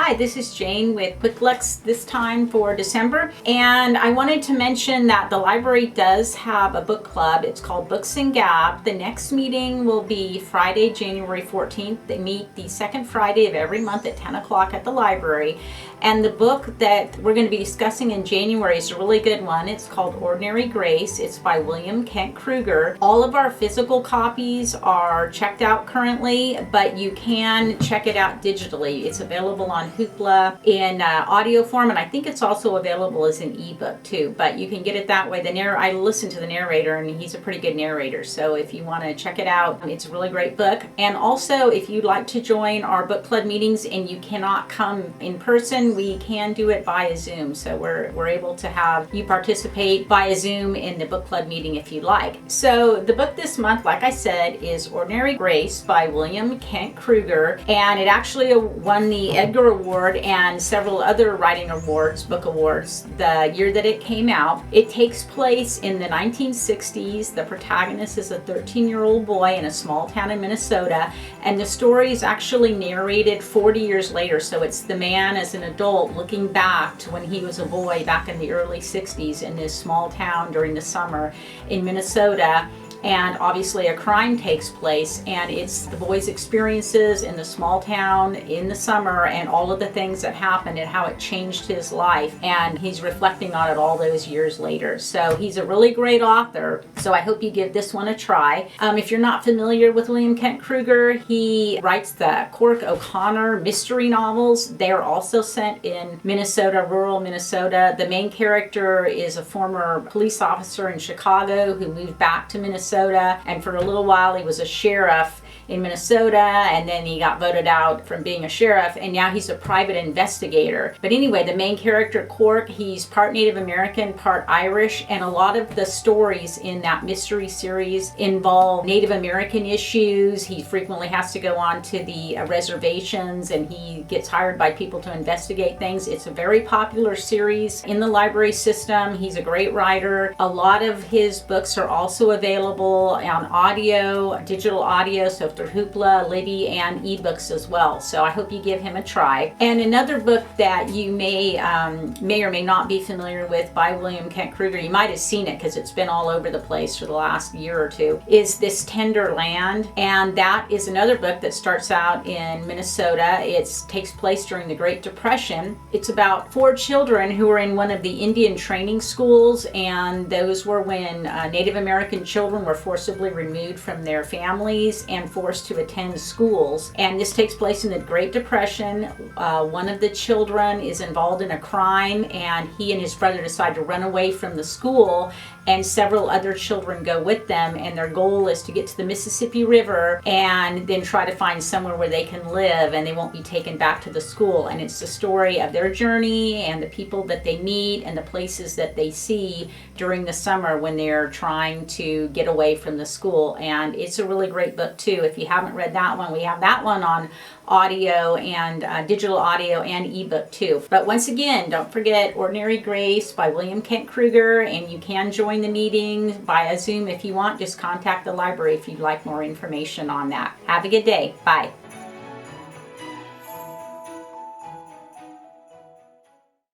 Hi, this is Jane with Quick Looks this time for December, and I wanted to mention that the library does have a book club. It's called Books N Gab. The next meeting will be Friday, January 14th. They meet the second Friday of every month at 10 o'clock at the library, and the book that we're going to be discussing in January is a really good one. It's called Ordinary Grace. It's by William Kent Kruger. All of our physical copies are checked out currently, but you can check it out digitally. It's available on Hoopla in audio form, and I think it's also available as an ebook too, but you can get it that way. I listened to the narrator, and he's a pretty good narrator, so if you want to check it out, it's a really great book. And also, if you'd like to join our book club meetings and you cannot come in person, we can do it via Zoom, so we're able to have you participate via Zoom in the book club meeting if you'd like. So the book this month, like I said, is Ordinary Grace by William Kent Kruger, and it actually won the Edgar Award and several other writing awards, book awards, the year that it came out. It takes place in the 1960s. The protagonist is a 13-year-old boy in a small town in Minnesota, and the story is actually narrated 40 years later. So it's the man as an adult looking back to when he was a boy back in the early 60s in this small town during the summer in Minnesota. And obviously a crime takes place, and it's the boy's experiences in the small town in the summer and all of the things that happened and how it changed his life, and he's reflecting on it all those years later. So he's a really great author, so I hope you give this one a try. If you're not familiar with William Kent Kruger, he writes the Cork O'Connor mystery novels. They're also set in Minnesota, rural Minnesota. The main character is a former police officer in Chicago who moved back to Minnesota, and for a little while he was a sheriff in Minnesota, and then he got voted out from being a sheriff, and now he's a private investigator. But anyway, the main character, Cork, he's part Native American, part Irish, and a lot of the stories in that mystery series involve Native American issues. He frequently has to go on to the reservations, and he gets hired by people to investigate things. It's a very popular series in the library system. He's a great writer. A lot of his books are also available on audio, digital audio, so through Hoopla, Libby, and ebooks as well. So I hope you give him a try. And another book that you may or may not be familiar with by William Kent Kruger, you might have seen it because it's been all over the place for the last year or two, is This Tender Land. And that is another book that starts out in Minnesota. It takes place during the Great Depression. It's about 4 children who are in one of the Indian training schools, and those were when Native American children were forcibly removed from their families and forced to attend schools. And this takes place in the Great Depression. One of the children is involved in a crime, and he and his brother decide to run away from the school, and several other children go with them, and their goal is to get to the Mississippi River and then try to find somewhere where they can live and they won't be taken back to the school. And it's the story of their journey and the people that they meet and the places that they see during the summer when they're trying to get away from the school. And it's a really great book too. If you haven't read that one, we have that one on audio and digital audio and ebook too. But once again, don't forget Ordinary Grace by William Kent Kruger, and you can join the meetings via Zoom if you want. Just contact the library if you'd like more information on that. Have a good day. Bye.